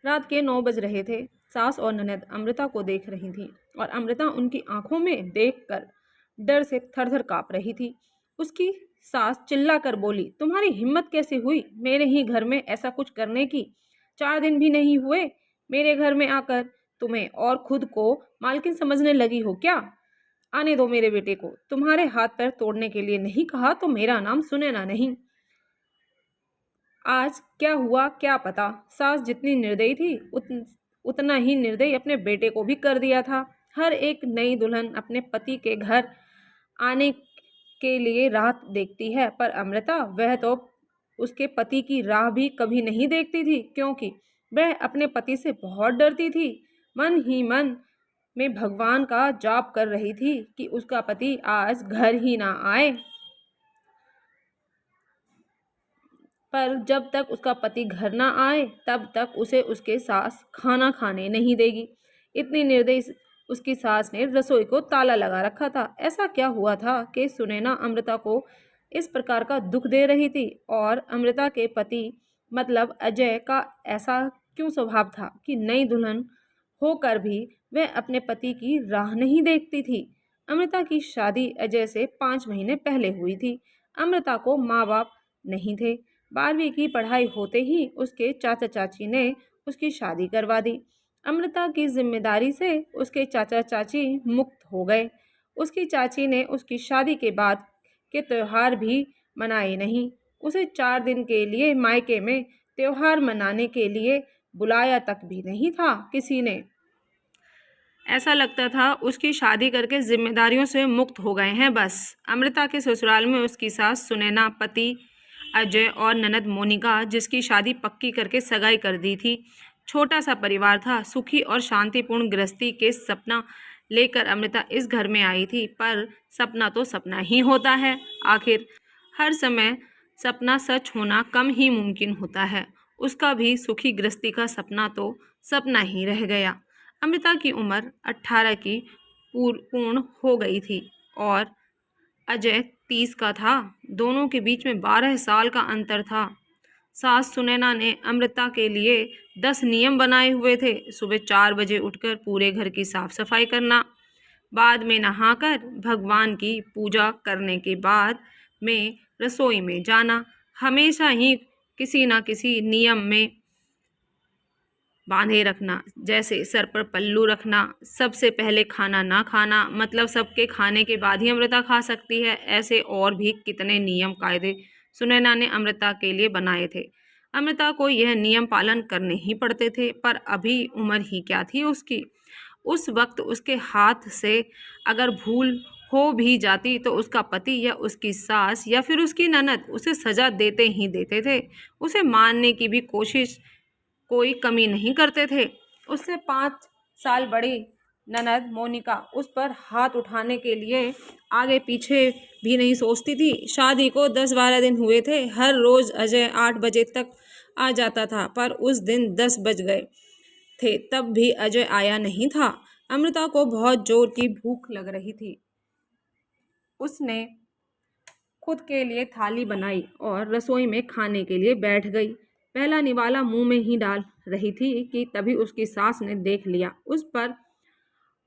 रात के 9 बज रहे थे। सास और ननद अमृता को देख रही थीं और अमृता उनकी आंखों में देखकर डर से थर-थर काँप रही थी। उसकी सास चिल्लाकर बोली, तुम्हारी हिम्मत कैसे हुई मेरे ही घर में ऐसा कुछ करने की? 4 दिन भी नहीं हुए मेरे घर में आकर तुम्हें, और खुद को मालकिन समझने लगी हो क्या? आने दो मेरे बेटे को। तुम्हारे हाथ पैर तोड़ने के लिए नहीं कहा तो मेरा नाम सुनैना नहीं। आज क्या हुआ क्या पता। सास जितनी निर्दयी थी उतना ही निर्दयी अपने बेटे को भी कर दिया था। हर एक नई दुल्हन अपने पति के घर आने के लिए राह देखती है, पर अमृता वह तो उसके पति की राह भी कभी नहीं देखती थी, क्योंकि वह अपने पति से बहुत डरती थी। मन ही मन में भगवान का जाप कर रही थी कि उसका पति आज घर ही ना आए। पर जब तक उसका पति घर ना आए तब तक उसे उसके सास खाना खाने नहीं देगी। इतनी निर्दयी उसकी सास ने रसोई को ताला लगा रखा था। ऐसा क्या हुआ था कि सुनैना अमृता को इस प्रकार का दुख दे रही थी, और अमृता के पति मतलब अजय का ऐसा क्यों स्वभाव था कि नई दुल्हन होकर भी वह अपने पति की राह नहीं देखती थी। अमृता की शादी अजय से 5 महीने पहले हुई थी। अमृता को माँ बाप नहीं थे। 12वीं की पढ़ाई होते ही उसके चाचा चाची ने उसकी शादी करवा दी। अमृता की जिम्मेदारी से उसके चाचा चाची मुक्त हो गए। उसकी चाची ने उसकी शादी के बाद के त्यौहार भी मनाए नहीं। उसे 4 दिन के लिए मायके में त्यौहार मनाने के लिए बुलाया तक भी नहीं था किसी ने। ऐसा लगता था उसकी शादी करके जिम्मेदारियों से मुक्त हो गए हैं बस। अमृता के ससुराल में उसकी सास सुनैना, पति अजय और ननद मोनिका, जिसकी शादी पक्की करके सगाई कर दी थी। छोटा सा परिवार था। सुखी और शांतिपूर्ण गृहस्थी के सपना लेकर अमृता इस घर में आई थी, पर सपना तो सपना ही होता है। आखिर हर समय सपना सच होना कम ही मुमकिन होता है। उसका भी सुखी गृहस्थी का सपना तो सपना ही रह गया। अमृता की उम्र 18 की पूर्ण हो गई थी और अजय 30 का था। दोनों के बीच में 12 साल का अंतर था। सास सुनैना ने अमृता के लिए 10 नियम बनाए हुए थे। सुबह 4 बजे उठकर पूरे घर की साफ सफाई करना, बाद में नहाकर भगवान की पूजा करने के बाद में रसोई में जाना, हमेशा ही किसी न किसी नियम में बांधे रखना, जैसे सर पर पल्लू रखना, सबसे पहले खाना ना खाना, मतलब सबके खाने के बाद ही अमृता खा सकती है। ऐसे और भी कितने नियम कायदे सुनैना ने अमृता के लिए बनाए थे। अमृता को यह नियम पालन करने ही पड़ते थे, पर अभी उम्र ही क्या थी उसकी। उस वक्त उसके हाथ से अगर भूल हो भी जाती तो उसका पति या उसकी सास या फिर उसकी ननद उसे सजा देते ही देते थे। उसे मारने की भी कोशिश कोई कमी नहीं करते थे। उससे 5 साल बड़ी ननद मोनिका उस पर हाथ उठाने के लिए आगे पीछे भी नहीं सोचती थी। शादी को 10-12 दिन हुए थे। हर रोज अजय 8 बजे तक आ जाता था, पर उस दिन 10 बज गए थे तब भी अजय आया नहीं था। अमृता को बहुत जोर की भूख लग रही थी। उसने खुद के लिए थाली बनाई और रसोई में खाने के लिए बैठ गई। पहला निवाला मुंह में ही डाल रही थी कि तभी उसकी सास ने देख लिया। उस पर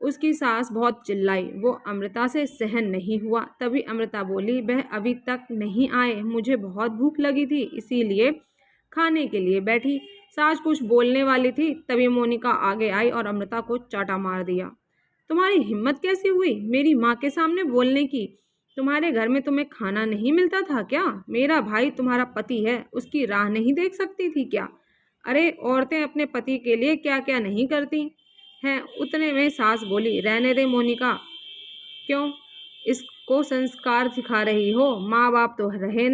उसकी सास बहुत चिल्लाई। वो अमृता से सहन नहीं हुआ। तभी अमृता बोली, वह अभी तक नहीं आए, मुझे बहुत भूख लगी थी इसीलिए खाने के लिए बैठी। सास कुछ बोलने वाली थी, तभी मोनिका आगे आई और अमृता को चाटा मार दिया। तुम्हारी हिम्मत कैसी हुई मेरी माँ के सामने बोलने की? तुम्हारे घर में तुम्हें खाना नहीं मिलता था क्या? मेरा भाई तुम्हारा पति है, उसकी राह नहीं देख सकती थी क्या? अरे औरतें अपने पति के लिए क्या क्या नहीं करती हैं। उतने में सास बोली, रहने दे मोनिका, क्यों इसको संस्कार सिखा रही हो? माँ बाप तो रहे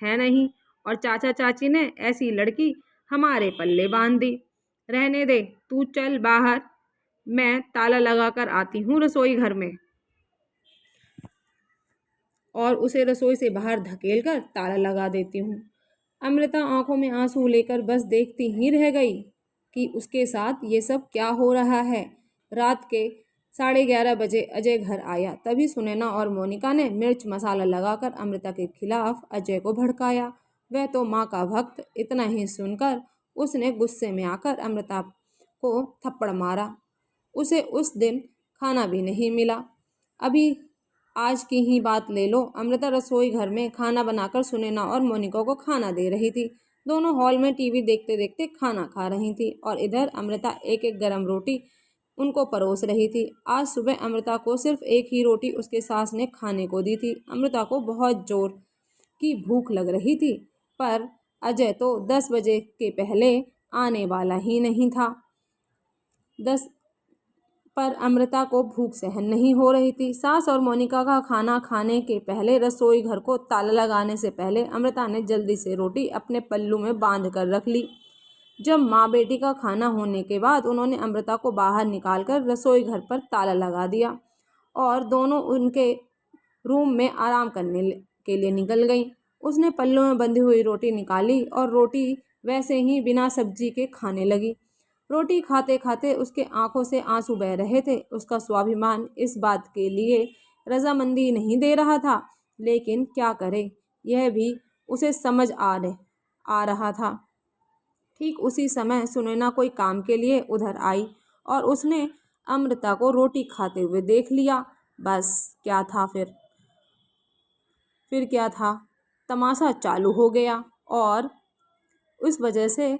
है नहीं, और चाचा चाची ने ऐसी लड़की हमारे पल्ले बांध दी। रहने दे, तू चल बाहर, मैं ताला लगाकर आती हूँ रसोई घर में। और उसे रसोई से बाहर धकेल कर ताला लगा देती हूँ। अमृता आंखों में आंसू लेकर बस देखती ही रह गई कि उसके साथ ये सब क्या हो रहा है। रात के 11:30 बजे अजय घर आया। तभी सुनैना और मोनिका ने मिर्च मसाला लगाकर अमृता के खिलाफ अजय को भड़काया। वह तो माँ का भक्त। इतना ही सुनकर उसने गुस्से में आकर अमृता को थप्पड़ मारा। उसे उस दिन खाना भी नहीं मिला। अभी आज की ही बात ले लो, अमृता रसोई घर में खाना बनाकर सुनैना और मोनिका को खाना दे रही थी। दोनों हॉल में टीवी देखते देखते खाना खा रही थी और इधर अमृता एक एक गरम रोटी उनको परोस रही थी। आज सुबह अमृता को सिर्फ एक ही रोटी उसके सास ने खाने को दी थी। अमृता को बहुत जोर की भूख लग रही थी, पर अजय तो 10 बजे के पहले आने वाला ही नहीं था। 10 पर अमृता को भूख सहन नहीं हो रही थी। सास और मोनिका का खाना खाने के पहले रसोई घर को ताला लगाने से पहले अमृता ने जल्दी से रोटी अपने पल्लू में बांध कर रख ली। जब माँ बेटी का खाना होने के बाद उन्होंने अमृता को बाहर निकालकर रसोई घर पर ताला लगा दिया और दोनों उनके रूम में आराम करने के लिए निकल गईं। उसने पल्लू में बंधी हुई रोटी निकाली और रोटी वैसे ही बिना सब्जी के खाने लगी। रोटी खाते खाते उसके आंखों से आंसू बह रहे थे। उसका स्वाभिमान इस बात के लिए रजामंदी नहीं दे रहा था, लेकिन क्या करे, यह भी उसे समझ आ रहा था। ठीक उसी समय सुनैना कोई काम के लिए उधर आई और उसने अमृता को रोटी खाते हुए देख लिया। बस क्या था फिर क्या था, तमाशा चालू हो गया और उस वजह से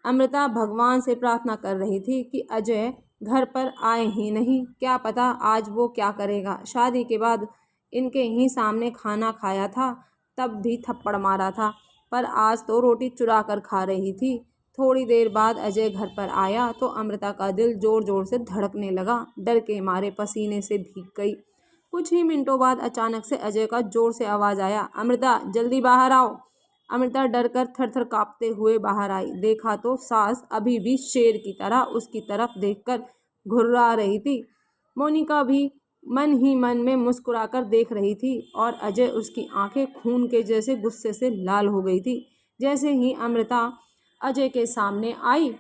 अमृता भगवान से प्रार्थना कर रही थी कि अजय घर पर आए ही नहीं। क्या पता आज वो क्या करेगा। शादी के बाद इनके ही सामने खाना खाया था, तब भी थप्पड़ मारा था, पर आज तो रोटी चुरा कर खा रही थी। थोड़ी देर बाद अजय घर पर आया तो अमृता का दिल जोर जोर से धड़कने लगा। डर के मारे पसीने से भीग गई। कुछ ही मिनटों बाद अचानक से अजय का जोर से आवाज़ आया, अमृता जल्दी बाहर आओ। अमृता डरकर थर-थर कांपते हुए बाहर आई। देखा तो सास अभी भी शेर की तरह उसकी तरफ देखकर घुर्रा रही थी। मोनिका भी मन ही मन में मुस्कुराकर देख रही थी और अजय उसकी आंखें खून के जैसे गुस्से से लाल हो गई थी। जैसे ही अमृता अजय के सामने आई,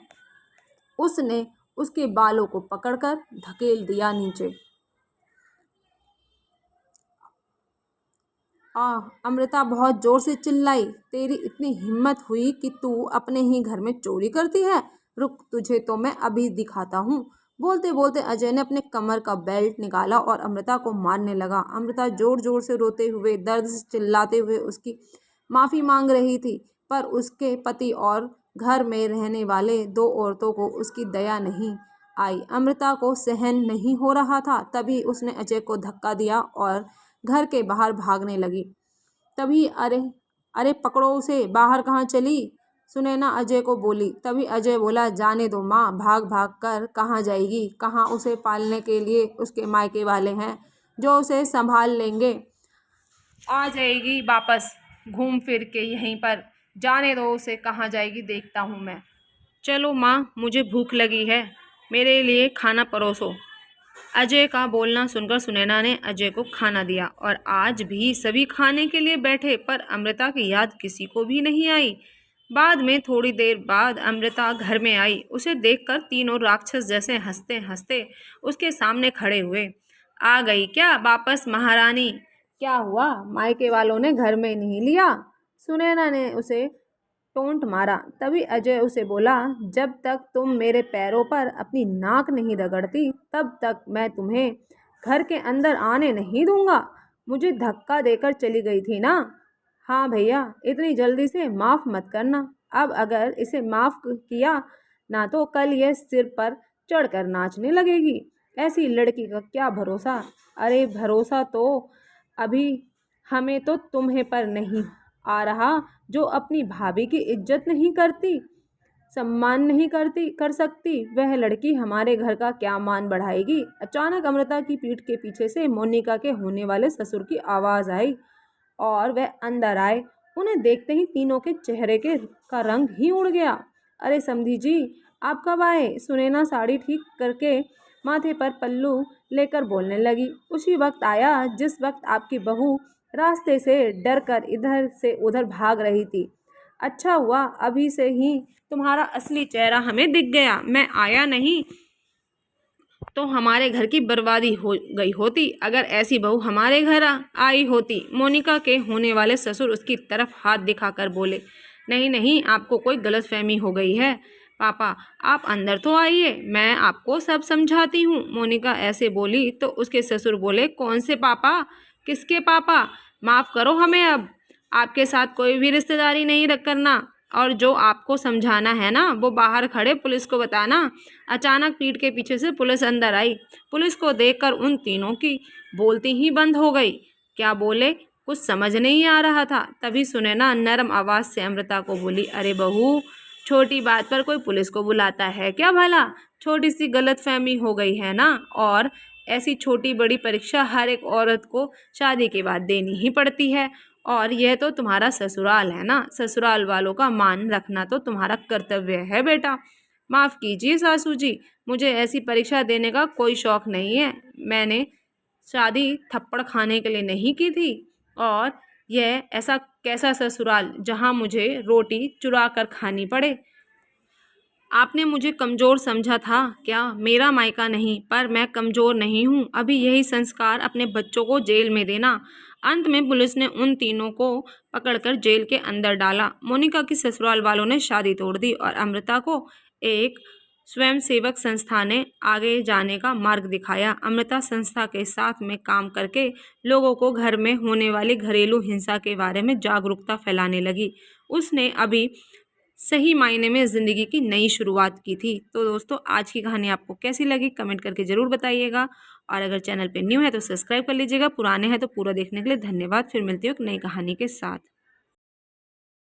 उसने उसके बालों को पकड़कर धकेल दिया नीचे। अमृता बहुत जोर से चिल्लाई, तेरी इतनी हिम्मत हुई कि तू अपने ही घर में चोरी करती है? रुक, तुझे तो मैं अभी दिखाता हूँ। बोलते बोलते अजय ने अपने कमर का बेल्ट निकाला और अमृता को मारने लगा। अमृता जोर जोर से रोते हुए, दर्द से चिल्लाते हुए उसकी माफ़ी मांग रही थी, पर उसके पति और घर में रहने वाले 2 औरतों को उसकी दया नहीं आई। अमृता को सहन नहीं हो रहा था। तभी उसने अजय को धक्का दिया और घर के बाहर भागने लगी। तभी अरे पकड़ो उसे, बाहर कहाँ चली? सुनैना अजय को बोली। तभी अजय बोला, जाने दो माँ, भाग भाग कर कहाँ जाएगी? कहाँ उसे पालने के लिए उसके मायके वाले हैं जो उसे संभाल लेंगे। आ जाएगी वापस घूम फिर के यहीं पर। जाने दो उसे, कहाँ जाएगी देखता हूँ मैं। चलो माँ, मुझे भूख लगी है, मेरे लिए खाना परोसो। अजय का बोलना सुनकर सुनैना ने अजय को खाना दिया और आज भी सभी खाने के लिए बैठे, पर अमृता की याद किसी को भी नहीं आई। बाद में थोड़ी देर बाद अमृता घर में आई। उसे देखकर तीनों राक्षस जैसे हंसते हंसते उसके सामने खड़े हुए। आ गई क्या वापस महारानी? क्या हुआ, मायके वालों ने घर में नहीं लिया? सुनैना ने उसे टोंट मारा। तभी अजय उसे बोला, जब तक तुम मेरे पैरों पर अपनी नाक नहीं रगड़ती तब तक मैं तुम्हें घर के अंदर आने नहीं दूंगा। मुझे धक्का देकर चली गई थी ना? हाँ भैया, इतनी जल्दी से माफ़ मत करना। अब अगर इसे माफ़ किया ना तो कल यह सिर पर चढ़कर नाचने लगेगी। ऐसी लड़की का क्या भरोसा? अरे भरोसा तो अभी हमें तो तुम्हें पर नहीं आ रहा, जो अपनी भाभी की इज्जत नहीं करती, सम्मान नहीं कर सकती, वह लड़की हमारे घर का क्या मान बढ़ाएगी। अचानक अमृता की पीठ के पीछे से मोनिका के होने वाले ससुर की आवाज़ आई और वह अंदर आए। उन्हें देखते ही तीनों के चेहरे का रंग ही उड़ गया। अरे समधी जी, आप कब आए? सुनैना साड़ी ठीक करके माथे पर पल्लू लेकर बोलने लगी। उसी वक्त आया जिस वक्त आपकी बहू रास्ते से डरकर इधर से उधर भाग रही थी। अच्छा हुआ अभी से ही तुम्हारा असली चेहरा हमें दिख गया। मैं आया नहीं तो हमारे घर की बर्बादी हो गई होती अगर ऐसी बहू हमारे घर आई होती। मोनिका के होने वाले ससुर उसकी तरफ हाथ दिखाकर बोले। नहीं नहीं, आपको कोई गलतफहमी हो गई है। पापा, आप अंदर तो आइए, मैं आपको सब समझाती हूँ। मोनिका ऐसे बोली तो उसके ससुर बोले, कौन से पापा? किसके पापा? माफ़ करो हमें अब। आपके साथ कोई भी रिश्तेदारी नहीं रख करना, और जो आपको समझाना है ना वो बाहर खड़े पुलिस को बताना। अचानक पीठ के पीछे से पुलिस अंदर आई। पुलिस को देखकर उन तीनों की बोलती ही बंद हो गई। क्या बोले कुछ समझ नहीं आ रहा था। तभी सुनैना नरम आवाज़ से अमृता को बोली, अरे बहू, छोटी बात पर कोई पुलिस को बुलाता है क्या भला? छोटी सी गलतफहमी हो गई है ना, और ऐसी छोटी बड़ी परीक्षा हर एक औरत को शादी के बाद देनी ही पड़ती है। और यह तो तुम्हारा ससुराल है ना, ससुराल वालों का मान रखना तो तुम्हारा कर्तव्य है बेटा। माफ़ कीजिए सासू जी, मुझे ऐसी परीक्षा देने का कोई शौक़ नहीं है। मैंने शादी थप्पड़ खाने के लिए नहीं की थी, और यह ऐसा कैसा ससुराल जहाँ मुझे रोटी चुरा कर खानी पड़े। आपने मुझे कमज़ोर समझा था क्या? मेरा मायका नहीं, पर मैं कमज़ोर नहीं हूँ। अभी यही संस्कार अपने बच्चों को जेल में देना। अंत में पुलिस ने उन तीनों को पकड़कर जेल के अंदर डाला। मोनिका की ससुराल वालों ने शादी तोड़ दी और अमृता को एक स्वयंसेवक संस्था ने आगे जाने का मार्ग दिखाया। अमृता संस्था के साथ में काम करके लोगों को घर में होने वाली घरेलू हिंसा के बारे में जागरूकता फैलाने लगी। उसने अभी सही मायने में ज़िंदगी की नई शुरुआत की थी। तो दोस्तों, आज की कहानी आपको कैसी लगी कमेंट करके ज़रूर बताइएगा, और अगर चैनल पे न्यू है तो सब्सक्राइब कर लीजिएगा, पुराने हैं तो पूरा देखने के लिए धन्यवाद। फिर मिलती हूँ एक नई कहानी के साथ।